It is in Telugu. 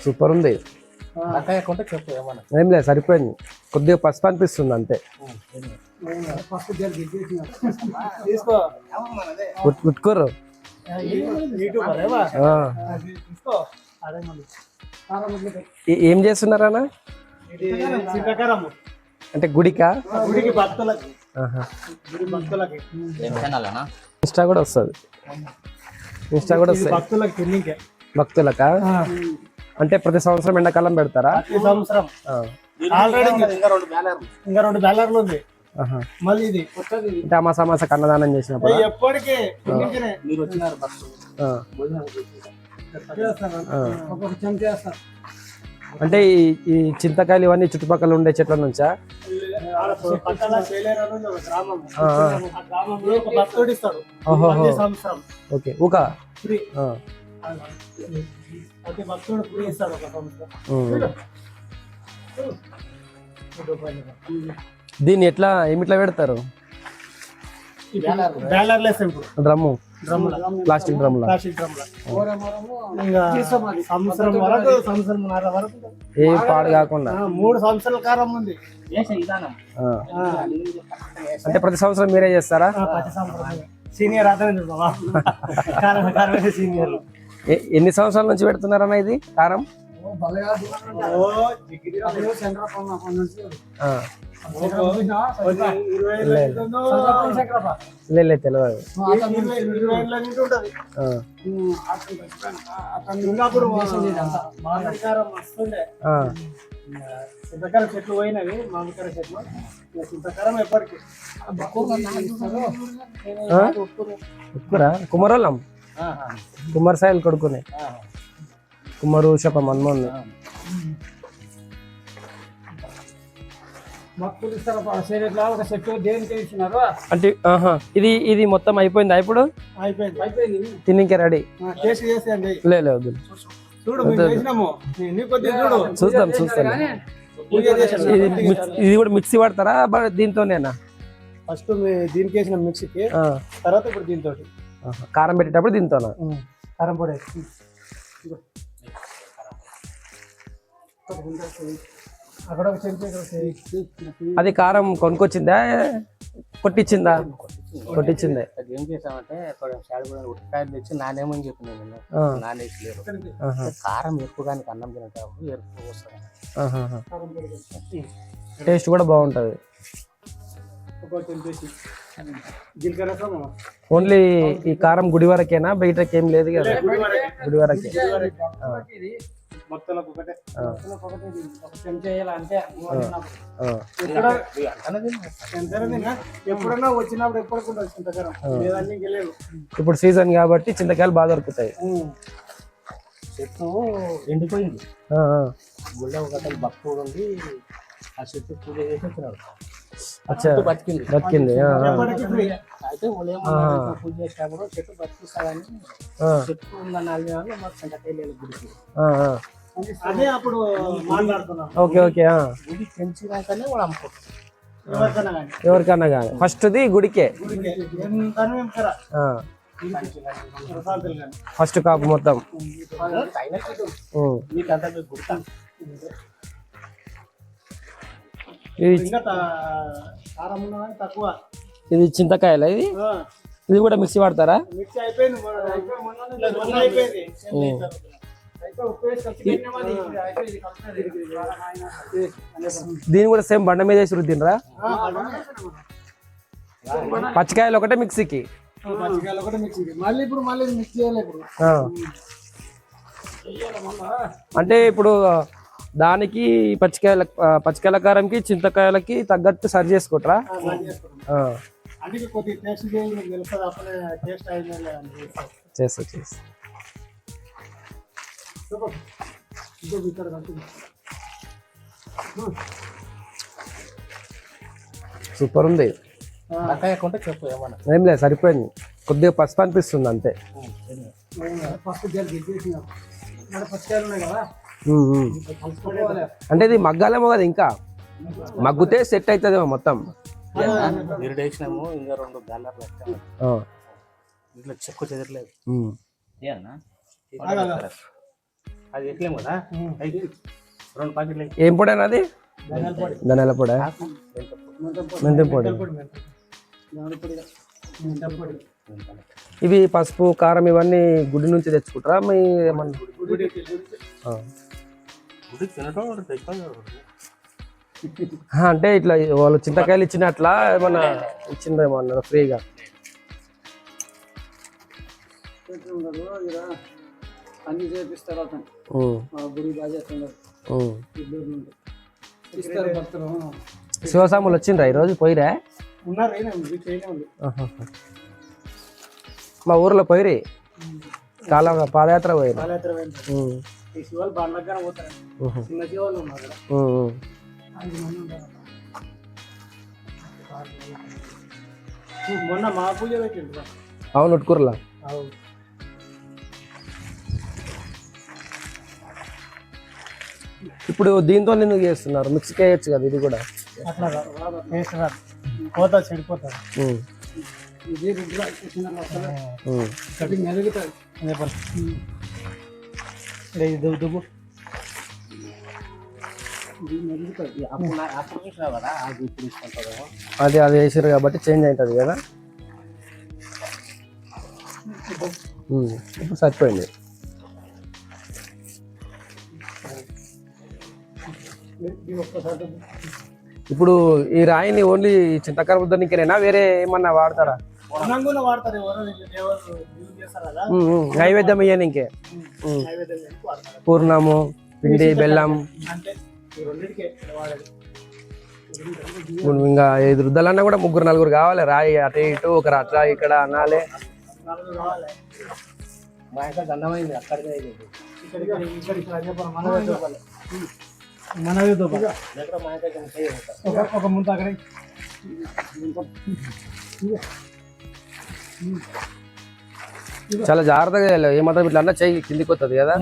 సూపర్ ఉంది. ఏం లేదు, సరిపోయింది. కొద్దిగా పసుపు అనిపిస్తుంది అంతే. ఉట్టుకోరు. ఏం చేస్తున్నారా? అంటే గుడికా? ఇన్స్టా కూడా వస్తుంది. భక్తులకా? అంటే ప్రతి సంవత్సరం ఎండాకాలం పెడతారా? ఇంకా 2 బ్యాలర్లు ఉంది. మళ్ళీ ఇది అంటే అమాస కన్నదానం చేసినప్పుడు ఎప్పటికీ అంటే ఈ చింతకాయలు ఇవన్నీ చుట్టుపక్కల ఉండే చెట్ల నుంచా? ఓకే. ఊక దీన్ని ఎట్లా ఏమిట్లా పెడతారు? Drum, plastic డ్రమ్లా. ఏ పాడు కాకుండా 3 సంవత్సరాల కాలం ఉంది. అంటే ప్రతి సంవత్సరం మీరే చేస్తారా? Senior senior. ఎన్ని సంవత్సరాల నుంచి పెడుతున్నారన్న ఇది కారం? లేదు, తెలియదు. చింతకారం చెట్లు పోయినవి, మామిడికాయ చెట్లు. చింతకారం ఎప్పటికీ కుమరోళ్ళం, కుమార్ సాయిల్ కొడుకునే కుమారు షప మన్మోన్. అంటే ఇది మొత్తం అయిపోయిందా? ఇప్పుడు తిన్నికే రెడీ? లేదు, చూస్తాం. ఇది కూడా మిక్సీ వాడతారా దీంతోనేనా? ఫస్ట్ దీనికి వేసిన మిక్సీకి, తర్వాత ఇప్పుడు దీంతో కారం పెట్టేటప్పుడు దీంతోనా? కారం పొడి అక్కడ అది కారం కొనుక్కొచ్చిందా, కొట్టించిందా? కొట్టించిందే. ఏం చేసామంటే ఉట్టికాయలు తెచ్చి నానేమని చెప్పిన నానేసలేరు. కారం ఎక్కువగా అన్నం తినేటప్పుడు ఎక్కువ వస్తుంది. టేస్ట్ కూడా బాగుంటది. ఓన్లీ ఈ కారం గుడి వరకేనా? బయటకి ఏం లేదు కదా? గుడి వరకే. ఎప్పుడన్నా వచ్చినప్పుడు ఇప్పుడు సీజన్ కాబట్టి చింతకాయలు బాగా దొరుకుతాయి. చెట్టు ఎండిపోయింది. గుళ్ళ ఒక భక్తుడు ఉండి ఆ చెట్టు పూజ చేసి వచ్చినాడు. బతికింది. అయితే పూజ చేసినప్పుడు చెట్టు బతికిస్తాడని చెట్టు ఉన్న 4 నెలలు మాకు చింతకాయలు గుడికి. అదే అప్పుడు మాట్లాడుతున్నాం. ఓకే. గుడి పెంచినాకనే వాడు అమ్ముకుంటాడు ఎవరికన్నా కానీ. ఫస్ట్ది గుడికే, ఫస్ట్ కాపు మొత్తం. ఇది చింతకాయలా? ఇది కూడా మిక్సీ వాడతారా? దీని కూడా సేమ్ బండ మీద వేసి రుద్దినరా? పచ్చికాయలు ఒకటే మిక్సీకి. అంటే ఇప్పుడు దానికి పచ్చికాయల కారంకి చింతకాయలకి తగ్గట్టు సరి చేసుకుంటారా? చేస్తా. సూపర్ ఉంది. ఏం లేదు, సరిపోయింది. కొద్దిగా పసుపు అనిపిస్తుంది అంతే. అంటే ఇది మగ్గాలేమో కదా, ఇంకా మగ్గుతే సెట్ అవుతుందేమో మొత్తం. ఇట్లా చెక్కు చెదరలేదు. ఉమ్. అది ఎట్లేము కదా అయితే 2 ప్యాకెట్లు ఏం పొడి అది? ధనియాల పొడి, మెంతం పొడి. ఇవి పసుపు కారం ఇవన్నీ గుడి నుంచి తెచ్చుకుంటారా మీ ఏమన్నా? ఆ. గుడి తినటం అంటే ఇట్లా వాళ్ళు చింతకాయలు ఇచ్చినట్లా ఏమన్నా ఇచ్చిందేమో అన్నారు ఫ్రీగా? అన్ని చేపిస్తారు అతను గుడి బాగా చేస్తున్నారు. ఇస్తారు భక్తులు. శివస్వాములు వచ్చిండ్రా ఈరోజు? పోయిరా? ఉన్నారు. మా ఊర్లో పోయిరి చాలా పాదయాత్ర పోయిరు. ఈ శివాలు బండ్లగానే పోతారు. చిన్న శివాలు ఉన్నారు కదా, 5 మంది ఉంటారు. మొన్న మా పూజ పెట్టిండు. అవును, ఉట్కూరులా. ఇప్పుడు దీంతో ఎందుకు చేస్తున్నారు? మిక్సీకి వేయచ్చు కదా ఇది కూడా. అట్లా టేస్ట్ రాదు, పోతా చెడిపోతారు. ఇది కటింగ్ మెరుగుతుంది. దుబ్బు అది వేసారు కాబట్టి చేంజ్ అవుతుంది కదా. ఇప్పుడు సరిపోయింది. ఇప్పుడు ఈ రాయిని ఓన్లీ చింతకాయ ఉద్దరికేనా వేరే ఏమన్నా వాడతారా? వాడతారు. నైవేద్యం ఇయ్యనికే పూర్ణము, పిండి, బెల్లం. ఇంకా 5 రుద్దలన్నా కూడా 3-4 కావాలి. రాయి అటు ఇటు, ఒకరు అట్లా ఇక్కడ అనాలి. మా యొక్క గంధమైంది అక్కడికే మనదే ఒక ముందు అక్కడ చాలా జాగ్రత్తగా ఏమాత్రం ఇట్లా అన్నా చెయ్యి కిందికి వస్తుంది కదా.